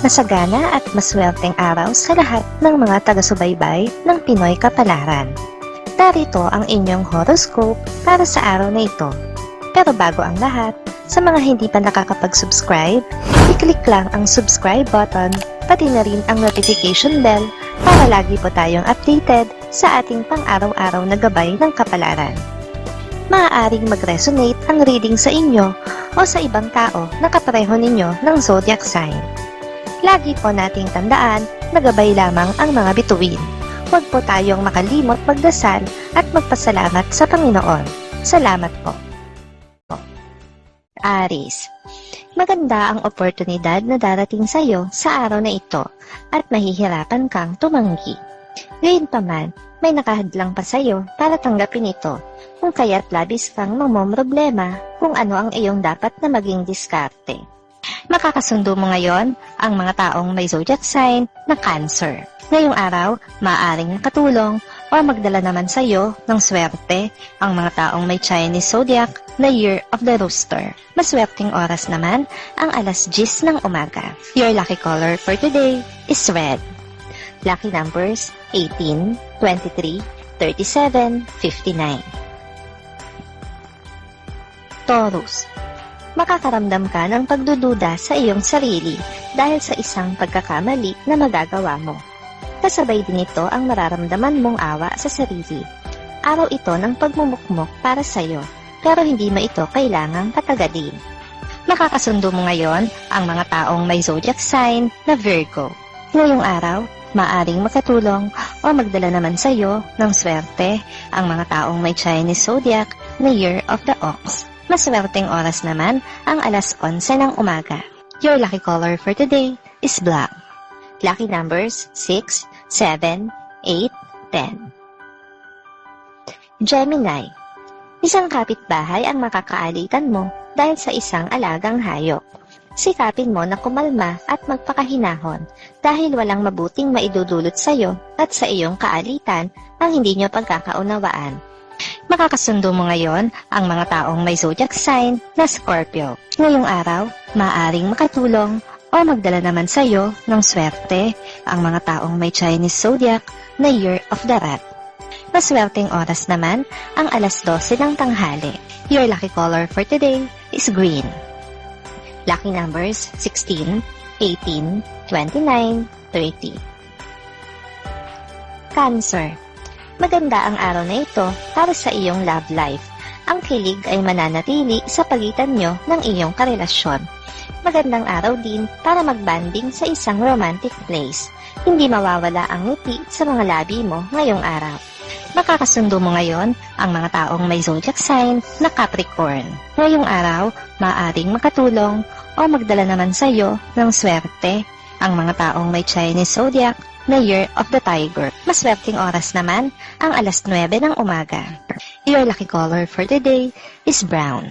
Masagana at maswerteng araw sa lahat ng mga taga-subaybay ng Pinoy Kapalaran. Narito ang inyong horoscope para sa araw na ito. Pero bago ang lahat, sa mga hindi pa nakakapag-subscribe, i-click lang ang subscribe button, pati na rin ang notification bell para lagi po tayong updated sa ating pang-araw-araw na gabay ng kapalaran. Maaaring mag-resonate ang reading sa inyo o sa ibang tao na kapareho ninyo ng zodiac sign. Lagi po nating tandaan na gabay lamang ang mga bituin. Huwag po tayong makalimot magdasal at magpasalamat sa Panginoon. Salamat po. Aries, maganda ang oportunidad na darating sa iyo sa araw na ito at mahihirapan kang tumanggi. Gayunpaman, may nakahadlang pa sa iyo para tanggapin ito, kung kaya't labis kang mamomroblema kung ano ang iyong dapat na maging diskarte. Makakasundo mo ngayon ang mga taong may zodiac sign na Cancer. Ngayong araw, maaaring nakatulong o magdala naman sa iyo ng swerte ang mga taong may Chinese zodiac na Year of the Rooster. Maswerteng oras naman ang alas 10 ng umaga. Your lucky color for today is red. Lucky numbers 18, 23, 37, 59. Taurus, makakaramdam ka ng pagdududa sa iyong sarili dahil sa isang pagkakamali na magagawa mo. Kasabay din ito ang mararamdaman mong awa sa sarili. Araw ito ng pagmumukmok para sa iyo, pero hindi mo ito kailangang patagalin. Makakasundo mo ngayon ang mga taong may zodiac sign na Virgo. Ngayong araw, maaring makatulong o magdala naman sa iyo ng swerte ang mga taong may Chinese zodiac na Year of the Ox. Maswerteng oras naman ang alas 11 ng umaga. Your lucky color for today is black. Lucky numbers 6, 7, 8, 10. Gemini, isang kapitbahay ang makakaalitan mo dahil sa isang alagang hayop. Sikapin mo na kumalma at magpakahinahon dahil walang mabuting maidudulot sa iyo at sa iyong kaalitan ang hindi nyo pagkakaunawaan. Makakasundo mo ngayon ang mga taong may zodiac sign na Scorpio. Ngayong araw, maaaring makatulong o magdala naman sa iyo ng swerte ang mga taong may Chinese zodiac na Year of the Rat. Maswerteng oras naman ang alas 12 ng tanghali. Your lucky color for today is green. Lucky numbers 16, 18, 29, 30. Cancer, maganda ang araw na ito para sa iyong love life. Ang kilig ay mananatili sa pagitan nyo ng iyong karelasyon. Magandang araw din para magbanding sa isang romantic place. Hindi mawawala ang ngiti sa mga labi mo ngayong araw. Makakasundo mo ngayon ang mga taong may zodiac sign na Capricorn. Ngayong araw, maaaring makatulong o magdala naman sa iyo ng swerte ang mga taong may Chinese zodiac na Year of the Tiger. Maswerteng oras naman ang alas 9 ng umaga. Your lucky color for today is brown.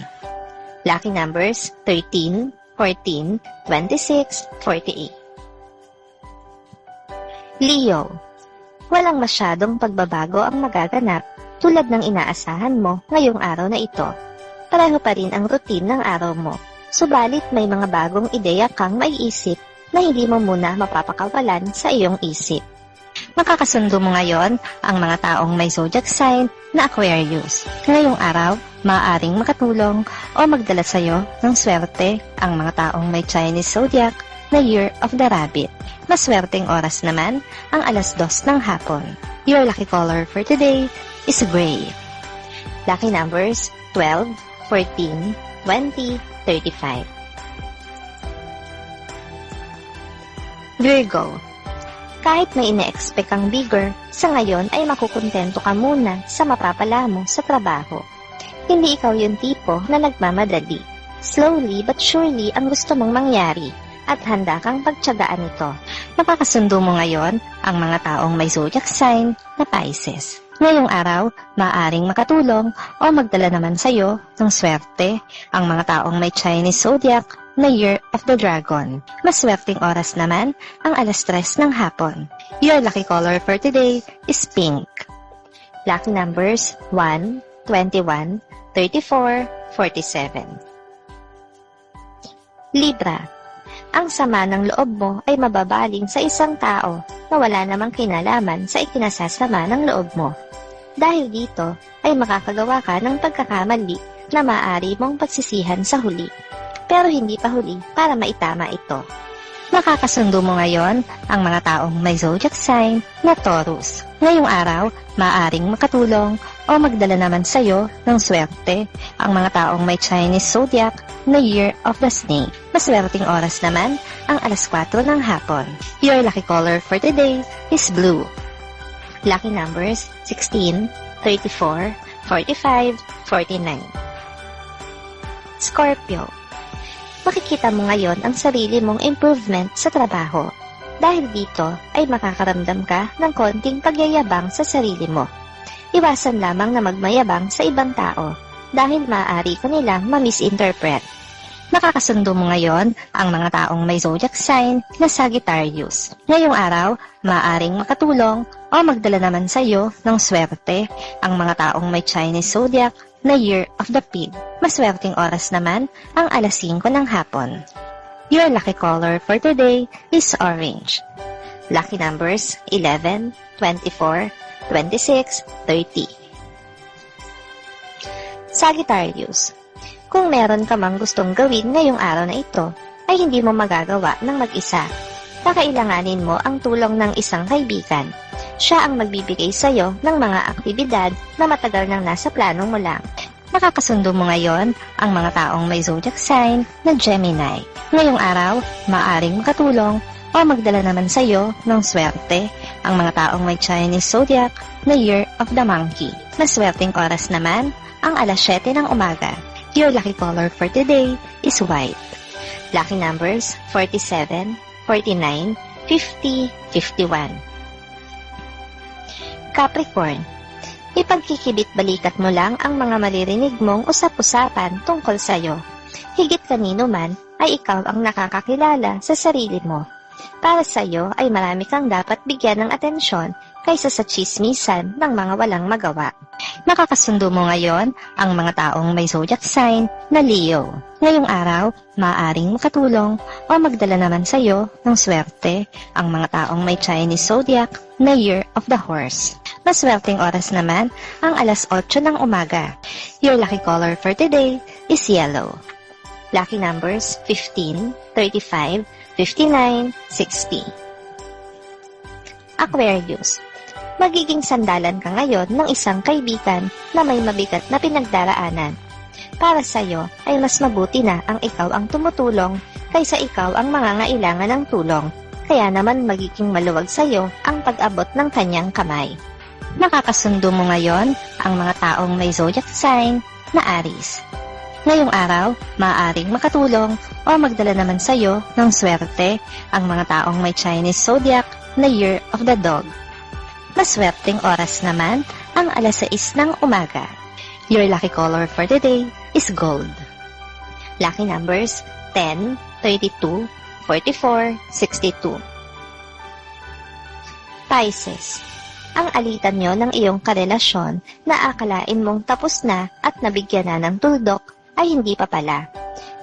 Lucky numbers 13, 14, 26, 48. Leo, walang masyadong pagbabago ang magaganap tulad ng inaasahan mo ngayong araw na ito. Pareho pa rin ang routine ng araw mo. Subalit may mga bagong ideya kang maiisip na hindi mo muna mapapakawalan sa iyong isip. Makakasundo mo ngayon ang mga taong may zodiac sign na Aquarius. Ngayong araw, maaaring makatulong o magdala sa iyo ng swerte ang mga taong may Chinese zodiac na Year of the Rabbit. Maswerteng oras naman ang alas 2 ng hapon. Your lucky color for today is gray. Lucky numbers 12, 14, 20, 35. Virgo, kahit may ine-expect kang bigger, sa ngayon ay makukontento ka muna sa mapapala mo sa trabaho. Hindi ikaw yung tipo na nagmamadali. Slowly but surely ang gusto mong mangyari at handa kang pagtiyagaan ito. Makakasundo mo ngayon ang mga taong may zodiac sign na Pisces. Ngayong araw, maaaring makatulong o magdala naman sa iyo ng swerte ang mga taong may Chinese zodiac na Year of the Dragon. Maswerteng oras naman ang alas 3 ng hapon. Your lucky color for today is pink. Lucky numbers 1, 21, 34, 47. Libra, ang sama ng loob mo ay mababaling sa isang tao na wala namang kinalaman sa ikinasasama ng loob mo. Dahil dito ay makakagawa ka ng pagkakamali na maaari mong pagsisihan sa huli, pero hindi pa huli para maitama ito. Makakasundo mo ngayon ang mga taong may zodiac sign na Taurus. Ngayong araw, maaaring makatulong o magdala naman sa iyo ng swerte ang mga taong may Chinese zodiac na Year of the Snake. Maswerteng oras naman ang alas 4 ng hapon. Your lucky color for today is blue. Lucky numbers 16, 34, 45, 49. Scorpio. Makikita mo ngayon ang sarili mong improvement sa trabaho. Dahil dito ay makakaramdam ka ng konting pagyayabang sa sarili mo. Iwasan lamang na magmayabang sa ibang tao dahil maaari ka nilang ma-misinterpret. Nakakasundo mo ngayon ang mga taong may zodiac sign na Sagittarius. Ngayong araw, maaaring makatulong o magdala naman sa iyo ng swerte ang mga taong may Chinese zodiac na Year of the Pig. Maswerteng oras naman ang alas 5 ng hapon. Your lucky color for today is orange. Lucky numbers 11, 24, 26, 30. Sagittarius. Kung meron ka mang gustong gawin ngayong araw na ito, ay hindi mo magagawa ng mag-isa. Kakailanganin mo ang tulong ng isang kaibigan. Siya ang magbibigay sa iyo ng mga aktibidad na matagal nang nasa plano mo lang. Nakakasundo mo ngayon ang mga taong may zodiac sign na Gemini. Ngayong araw, maaaring makatulong o magdala naman sa iyo ng swerte ang mga taong may Chinese zodiac na Year of the Monkey. Maswerteng oras naman ang alas 7 ng umaga. Your lucky color for today is white. Lucky numbers 47, 49, 50, 51. Capricorn. Ipagkikibit-balikat mo lang ang mga maririnig mong usap-usapan tungkol sa'yo. Higit kanino man ay ikaw ang nakakakilala sa sarili mo. Para sa'yo ay marami kang dapat bigyan ng atensyon kaysa sa tsismisan ng mga walang magawa. Nakakasundo mo ngayon ang mga taong may zodiac sign na Leo. Ngayong araw, maaaring makatulong o magdala naman sa iyo ng swerte ang mga taong may Chinese zodiac na Year of the Horse. Maswerteng oras naman ang alas 8 ng umaga. Your lucky color for today is yellow. Lucky numbers 15, 35, 59, 60. Aquarius. Magiging sandalan ka ngayon ng isang kaibigan na may mabigat na pinagdaraanan. Para sa'yo ay mas mabuti na ang ikaw ang tumutulong kaysa ikaw ang mangangailangan ng tulong. Kaya naman magiging maluwag sa'yo ang pag-abot ng kanyang kamay. Nakakasundo mo ngayon ang mga taong may zodiac sign na Aries. Ngayong araw, maaaring makatulong o magdala naman sa iyo ng swerte ang mga taong may Chinese zodiac na Year of the Dog. Maswerteng oras naman ang alas 6 ng umaga. Your lucky color for today is gold. Lucky numbers 10, 32, 44, 62. Pisces. Ang alitan nyo ng iyong karelasyon na akalain mong tapos na at nabigyan na ng tuldok ay hindi pa pala.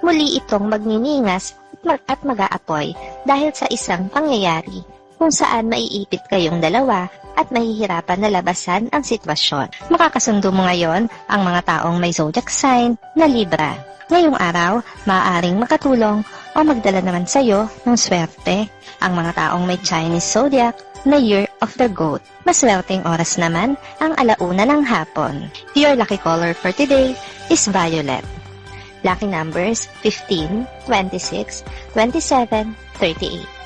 Muli itong magniningas at mag-aapoy dahil sa isang pangyayari kung saan maiipit kayong dalawa at mahihirapan na labasan ang sitwasyon. Makakasundo mo ngayon ang mga taong may zodiac sign na Libra. Ngayong araw, maaaring makatulong o magdala naman sa iyo ng swerte ang mga taong may Chinese zodiac na Year of the Goat. Maswerteng oras naman ang alauna ng hapon. Your lucky color for today is violet. Lucky numbers 15, 26, 27, 38.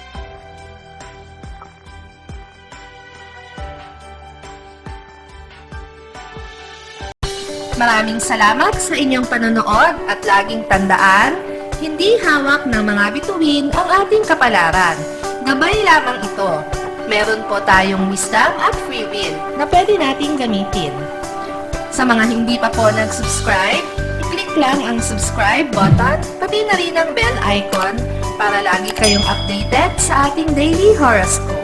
Maraming salamat sa inyong panonood at laging tandaan, hindi hawak ng mga bituin ang ating kapalaran. Gabay lamang ito. Meron po tayong wisdom at free will na pwede nating gamitin. Sa mga hindi pa po nag-subscribe, i-click lang ang subscribe button, pati na rin ang bell icon para lagi kayong updated sa ating daily horoscope.